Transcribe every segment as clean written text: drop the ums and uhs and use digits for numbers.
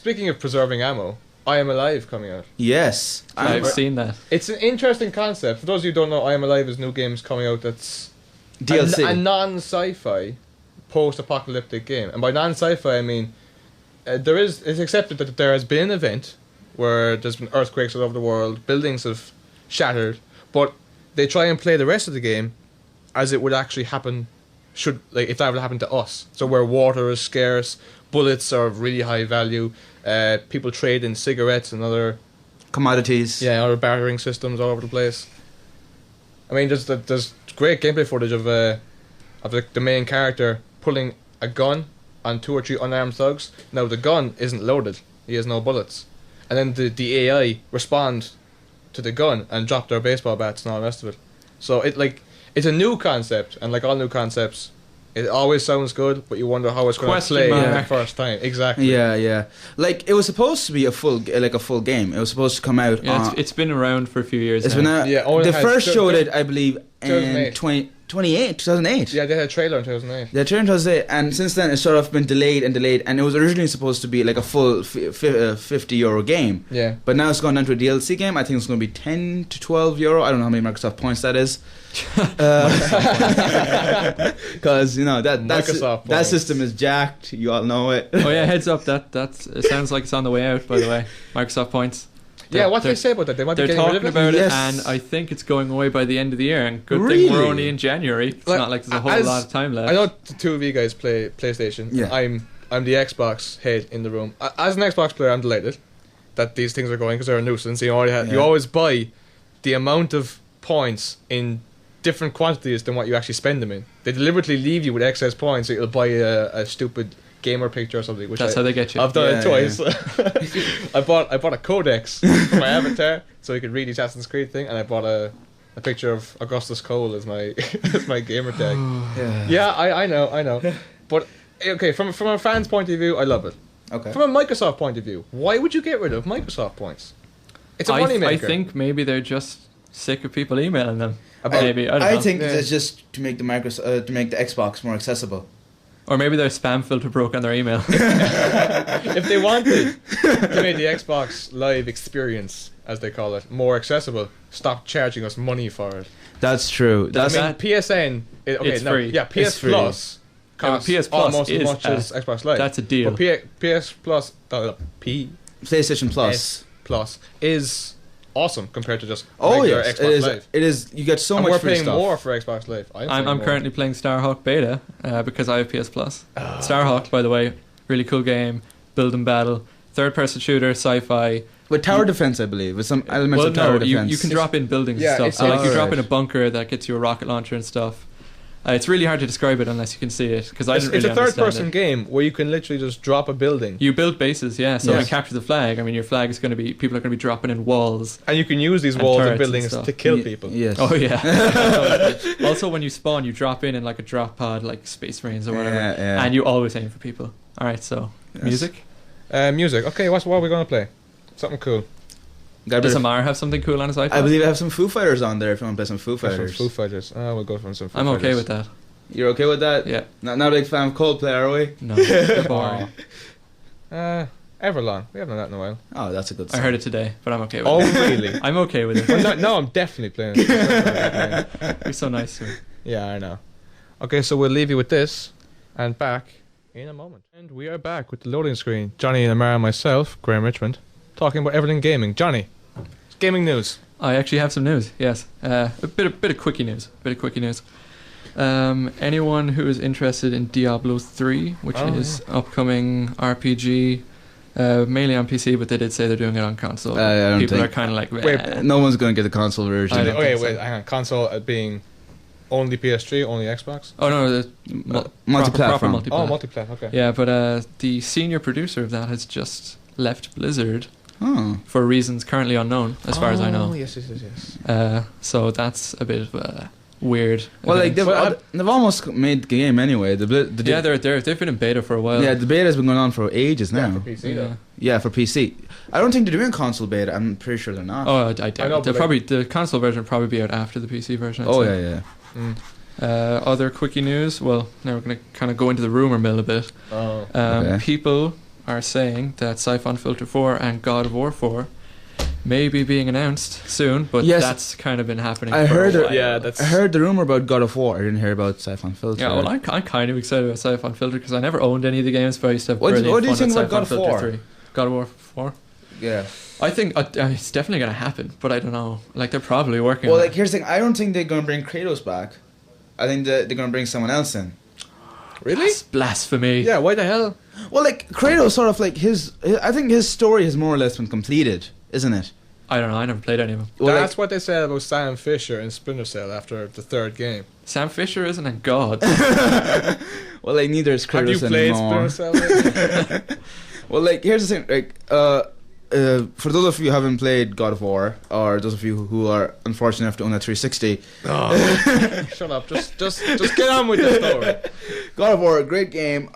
Speaking of preserving ammo, I Am Alive coming out. Yes, I've seen that. It's an interesting concept. For those of you who don't know, I Am Alive is new games coming out that's DLC. a non-sci-fi post-apocalyptic game. And by non-sci-fi, I mean it's accepted that there has been an event where there's been earthquakes all over the world, buildings have shattered, but they try and play the rest of the game as it would actually happen if that would happen to us. So where water is scarce, bullets are of really high value, people trade in cigarettes and other commodities. Yeah, other bartering systems all over the place. I mean, there's great gameplay footage of the main character pulling a gun on 2 or 3 unarmed thugs. Now the gun isn't loaded; he has no bullets, and then the AI respond to the gun and drop their baseball bats and all the rest of it. So it's a new concept, and like all new concepts, it always sounds good, but you wonder how it's going to play the first time. Exactly. Yeah. Like it was supposed to be a full game. It was supposed to come out. Yeah, it's been around for a few years. It's now. been out. Yeah, the first showed it, I believe, in 2008. 2008. Yeah, they had a trailer in 2008. The trailer in 2008, and since then it's sort of been delayed, and it was originally supposed to be like a full €50 game. Yeah. But now it's gone down to a DLC game. I think it's going to be €10 to €12. I don't know how many Microsoft points that is. Because that system is jacked. You all know it. Oh yeah, heads up. That sounds like it's on the way out. By the way, Microsoft points. Yeah, what do they say about that? They might be they're getting rid talking of it? about Yes. it, and I think it's going away by the end of the year. And good Really? thing we're only in January. It's not like there's a whole lot of time left. I know the two of you guys play PlayStation. Yeah. I'm the Xbox head in the room. As an Xbox player, I'm delighted that these things are going because they're a nuisance. You always buy the amount of points in different quantities than what you actually spend them in. They deliberately leave you with excess points so you'll buy a stupid gamer picture or something. That's how they get you. I've done it twice. I bought a codex for my avatar so you could read the Assassin's Creed thing, and I bought a picture of Augustus Cole as my as my gamer tag. Yeah, I know. But okay, from a fan's point of view, I love it. Okay. From a Microsoft point of view, why would you get rid of Microsoft points? It's a moneymaker. I think maybe they're just sick of people emailing them. Maybe. I don't know. think it's just to make the Xbox more accessible. Or maybe their spam filter broke on their email. If they wanted to make the Xbox Live experience, as they call it, more accessible, stop charging us money for it. That's true. PSN. It's free. Yeah, PS It's free. Plus costs PS Plus almost as is much as Xbox Live. that's a deal. But PS Plus, PlayStation Plus. Plus is awesome compared to just Oh regular yes, Xbox Live. It is. You get so And much we're free paying stuff. more for Xbox Live. I'm currently playing Starhawk Beta because I have PS Plus. Starhawk, by the way, really cool game. Build and battle, third-person shooter, sci-fi. With tower defense, I believe, with some elements of tower defense. You can drop in buildings Yeah, and stuff. So you drop in alright. a bunker that gets you a rocket launcher and stuff. It's really hard to describe it unless you can see it because I didn't It's really a third-person understand it. game where you can literally just drop a building. You build bases, yeah. So Yes. when capture the flag, I mean, your flag is going to be people are going to be dropping in walls. And you can use these And walls turrets and and buildings stuff. to kill people. Yes. Oh yeah. Also, when you spawn, you drop in like a drop pod, like Space Marines or whatever, Yeah. and you always aim for people. All right, so Yes. music. Music. Okay, what are we going to play? Something cool. Does Amar have something cool on his iPhone? I believe I have some Foo Fighters on there if you want to play some Foo Some Fighters. Foo Fighters. We'll go for some Foo I'm Fighters. okay with that. You're okay with that? Yeah. Not a big fan of Coldplay, are we? No, they're boring. Everlong. We haven't done that in a while. Oh, that's a good I song. heard it today, but I'm okay with Oh, it. really? I'm okay with it. Well, no, I'm definitely playing it. You're so nice to me. Yeah, I know. Okay, so we'll leave you with this and back in a moment. And we are back with the loading screen. Johnny and Amara and myself, Graham Richmond, talking about everything gaming. Johnny, gaming news. I actually have some news. Yes, a bit of quickie news. Anyone who is interested in Diablo 3, which is upcoming RPG, mainly on PC, but they did say they're doing it on console. I don't People are think- kind of like, Wait, No one's going to get the console version. I don't think so. Wait, hang on. Console being only PS3, only Xbox? oh no, the Multi-platform. proper Oh, multiplat. multi-plat, okay. Yeah, but the senior producer of that has just left Blizzard Oh. for reasons currently unknown, as far as I know. Yes. So that's a bit of a weird. Well, like event. they've almost made the game anyway. They've they've been in beta for a while. the beta's been going on for ages now. Yeah, for PC, though. Yeah, for PC. I don't think they're doing console beta. I'm pretty sure they're not. Oh, I doubt I know, it. They'll but probably the console version will probably be out after the PC version. I'd Oh say. yeah. Mm. Other quickie news. Well, now we're going to kind of go into the rumor mill a bit. Oh. Okay. People are saying that Siphon Filter 4 and God of War 4 may be being announced soon, but Yes. that's kind of been happening I for heard a it- while. Yeah, that's. I heard the rumor about God of War. I didn't hear about Siphon Filter. Yeah, well, I'm kind of excited about Siphon Filter because I never owned any of the games, but I used to have What do brilliant you fun think with about God of Siphon Filter War? 3. God of War 4? Yeah. I think it's definitely going to happen, but I don't know. Like, they're probably working Well, on like, here's the thing. I don't think they're going to bring Kratos back. I think that they're going to bring someone else in. Really? That's blasphemy. Yeah, why the hell? Well, like, Kratos sort of like I think his story has more or less been completed, isn't it? I don't know, I never played any of them. Well, That's what they said about Sam Fisher in Splinter Cell after the third game. Sam Fisher isn't a god. well, like, neither is Have you Kratos played anymore. Splinter Cell? Well, like, here's the thing. Like, for those of you who haven't played God of War, or those of you who are unfortunate enough to own a 360, Oh, shut up. Just get on with the story. God of War, a great game.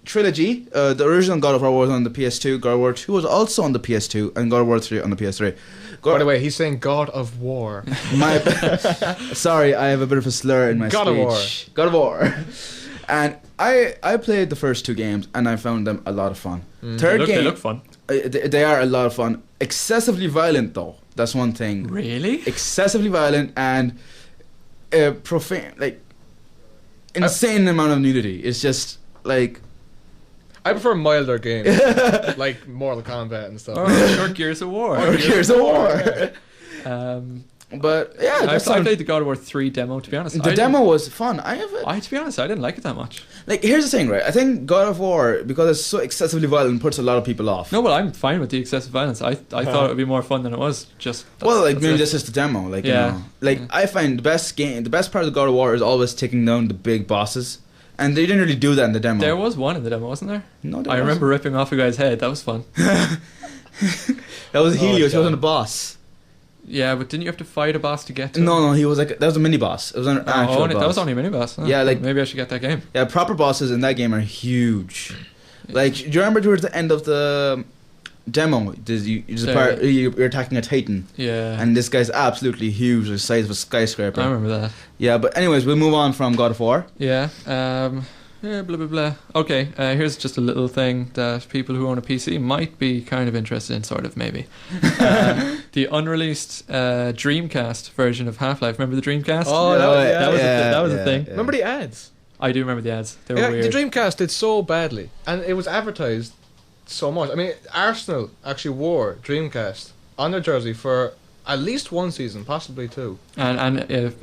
Trilogy. The original God of War was on the PS2. God of War 2 was also on the PS2, and God of War 3 on the PS3. By the way, he's saying God of War. My sorry, I have a bit of a slur in my God of speech. God of War. And I played the first two games, and I found them a lot of fun. Third They game, look fun. they are a lot of fun. Excessively violent, though. That's one thing. Really? Excessively violent and profane, like insane amount of nudity. It's just like I prefer milder games, like Mortal Kombat and stuff. Or short Gears of War. Gears of War. But yeah, I that played the God of War 3 demo, to be honest. the demo was fun. To be honest, I didn't like it that much. Like, here's the thing, right? I think God of War, because it's so excessively violent, puts a lot of people off. No, but I'm fine with the excessive violence. I thought it would be more fun than it was. Well, like, maybe it. this is the demo. Like, Yeah. you know, like I find the best part of God of War is always taking down the big bosses, and they didn't really do that in the demo. There was one in the demo, wasn't there? No, there I wasn't. remember ripping off a guy's head. That was fun. That was Helios. He God. wasn't a boss. Yeah, but didn't you have to fight a boss to get to him? No, he was like that was a mini boss. It was an actual boss. That was only a mini boss. Yeah, like- maybe I should get that game. Yeah, proper bosses in that game are huge. Like, do you remember towards the end of the demo, you're attacking a Titan, Yeah, and this guy's absolutely huge, the size of a skyscraper. I remember that. Yeah, but anyways, we'll move on from God of War. Yeah. Yeah, blah blah blah. Okay, here's just a little thing that people who own a PC might be kind of interested in, sort of, maybe. The unreleased Dreamcast version of Half-Life. Remember the Dreamcast? Oh, that was a thing. Remember the ads? I do remember the ads. They were Yeah, weird. the Dreamcast did so badly, and it was advertised so much. I mean, Arsenal actually wore Dreamcast on their jersey for at least one season, possibly two. And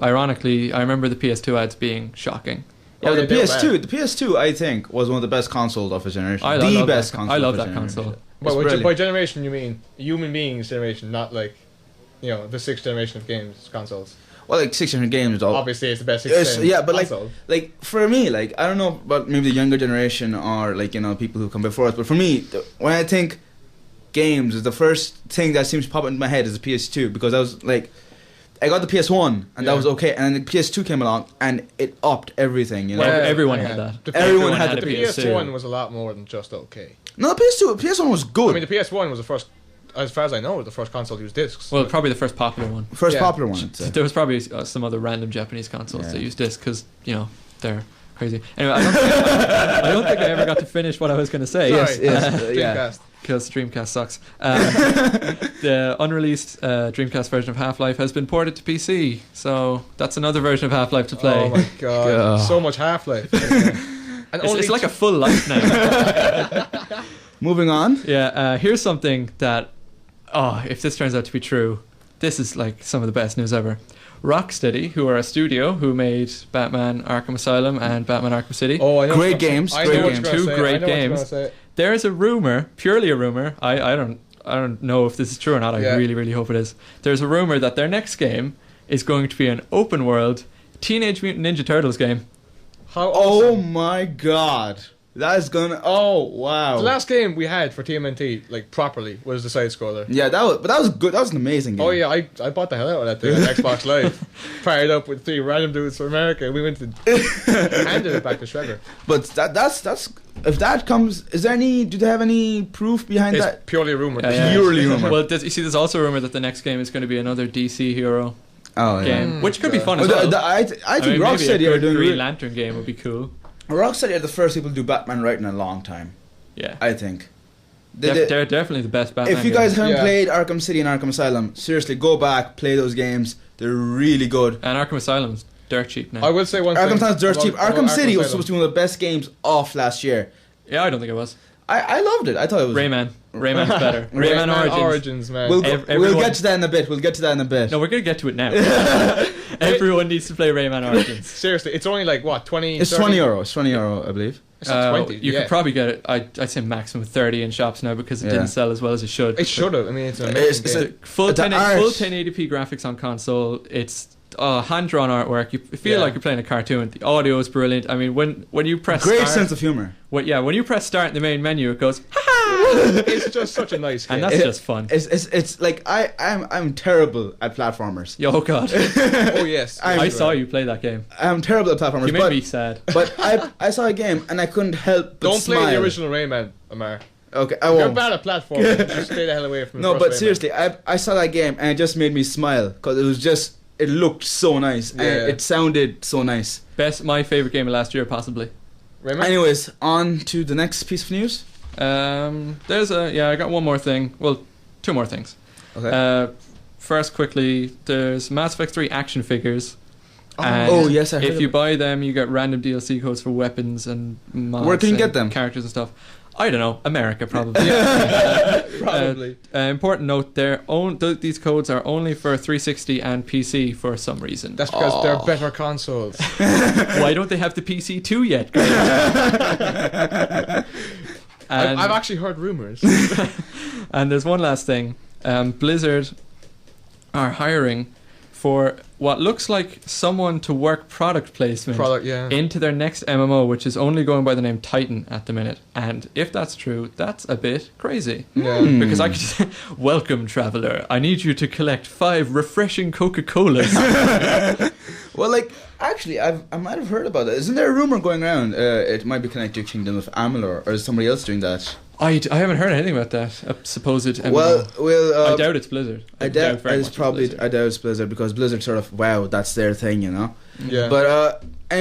ironically, I remember the PS2 ads being shocking. Yeah, Oh, the yeah, they were PS2, I think, was one of the best consoles of his generation. I the love best that. console. I love of his that generation. console. Well, It's brilliant. by generation you mean human beings generation, not like, the sixth generation of games consoles. Well, like 600 games. All. Obviously, it's the best Yes, sixth gen yeah, but console. like for me, like I don't know about maybe the younger generation or like people who come before us, but for me, when I think games, is the first thing that seems to pop into my head is the PS2 because I was like, I got the PS1 and that Yeah. was okay, and then the PS2 came along and it upped everything. You know, Well, Yeah, everyone yeah. had that. The Everyone PS1 had the the PS2. PS1 was a lot more than just okay. no, the PS1 was good. I mean, the PS1 was the first, as far as I know, the first console to use discs. Well, probably the first popular one. First yeah. popular one. I'd say. There was probably some other random Japanese consoles Yeah. that use discs because they're crazy. Anyway, I don't think I ever got to finish what I was going to say. Sorry, yes, yeah. Dreamcast. Because Dreamcast sucks. The unreleased Dreamcast version of Half-Life has been ported to PC, so that's another version of Half-Life to play. Oh my god, God. so much Half-Life. And It's like a full life now. Moving on. Yeah, here's something that, if this turns out to be true, this is like some of the best news ever. Rocksteady, who are a studio who made Batman Arkham Asylum and Batman Arkham City, Oh, I know Great what you're games, gonna- I great know what games. you're gonna Two say, great I know what you're games. gonna say. there is a rumor, purely a rumor. I don't know if this is true or not. I Yeah. really, really hope it is. There's a rumor that their next game is going to be an open world Teenage Mutant Ninja Turtles game. How Oh awesome. my god, that is gonna. Oh wow. The last game we had for TMNT, like properly, was the side scroller. Yeah, that was good. That was an amazing game. Oh yeah, I bought the hell out of that thing on Xbox Live. Fired up with 3 random dudes from America. We went to handed it back to Shredder. But that's if that comes, do they have any proof behind It's that? purely a rumor. Yeah. Purely rumor. Well, you see, there's also a rumor that the next game is going to be another DC hero Oh yeah. game, which could be fun Well, as well. I think mean, maybe Rocksteady a are good doing Green really. Lantern game would be cool. Rocksteady are the first people to do Batman right in a long time. Yeah. I think. They're definitely the best Batman. If you guys games. haven't Yeah. played Arkham City and Arkham Asylum, seriously, go back, play those games. They're really good. And Arkham Asylum's dirt cheap now. I will say one Arkham thing. Asylum's dirt cheap. about Arkham City was Asylum. supposed to be one of the best games off last year. Yeah, I don't think it was. I loved it. I thought it was. Rayman's better. Rayman Origins. man. We'll Everyone- get to that in a bit. We'll get to that in a bit. No, we're gonna get to it now. Everyone needs to play Rayman Origins. Seriously, it's only like what 20. It's 30? €20. It's €20, I believe. It's not 20. You yeah. could probably get it. I'd say maximum 30 in shops now because it Yeah. didn't sell as well as it should. It should have. I mean, it's an It's- amazing it's game. Full The 10 art- full 1080p graphics on console. It's hand drawn artwork. You feel Yeah. like you're playing a cartoon. The audio is brilliant. I mean, when you press Great start, sense of humor. when you press start in the main menu, it goes, It's just such a nice game. and that's It- just fun. It's like I'm terrible at platformers. Yo, oh god, Oh yes. I I saw you play that game. I'm terrible at platformers. You made but me sad. but I saw a game and I couldn't help but Don't smile. play the original Rayman, Amar. Okay, I You're won't. bad at platforming. Just stay the hell away from. No, the but first Rayman. seriously, I saw that game and it just made me smile because it looked so nice Yeah. and it sounded so nice. My favorite game of last year, possibly. Rayman. Anyways, on to the next piece of news. I got one more thing. Well, two more things. Okay. First, quickly, there's Mass Effect 3 action figures. And Oh, yes, I heard if you about- buy them, you get random DLC codes for weapons and mods. Where can you and get them? Characters and stuff. I don't know. America, probably. Probably. Important note: these codes are only for 360 and PC for some reason. That's because they're better consoles. Why don't they have the PC 2 yet? And- I've actually heard rumors. And there's one last thing. Blizzard are hiring for what looks like someone to work product placement Yeah. into their next MMO, which is only going by the name Titan at the minute. And if that's true, that's a bit crazy. Yeah. Because I could say, welcome, traveler. I need you to collect 5 refreshing Coca-Colas. Well, like, actually, I might have heard about that. Isn't there a rumor going around? It might be connected to Kingdom of Amalur, or is somebody else doing that? I haven't heard anything about that. A supposed MMO. Well, I doubt it's Blizzard. I doubt very it's much probably Blizzard. I doubt it's Blizzard because Blizzard sort of that's their thing, Yeah. But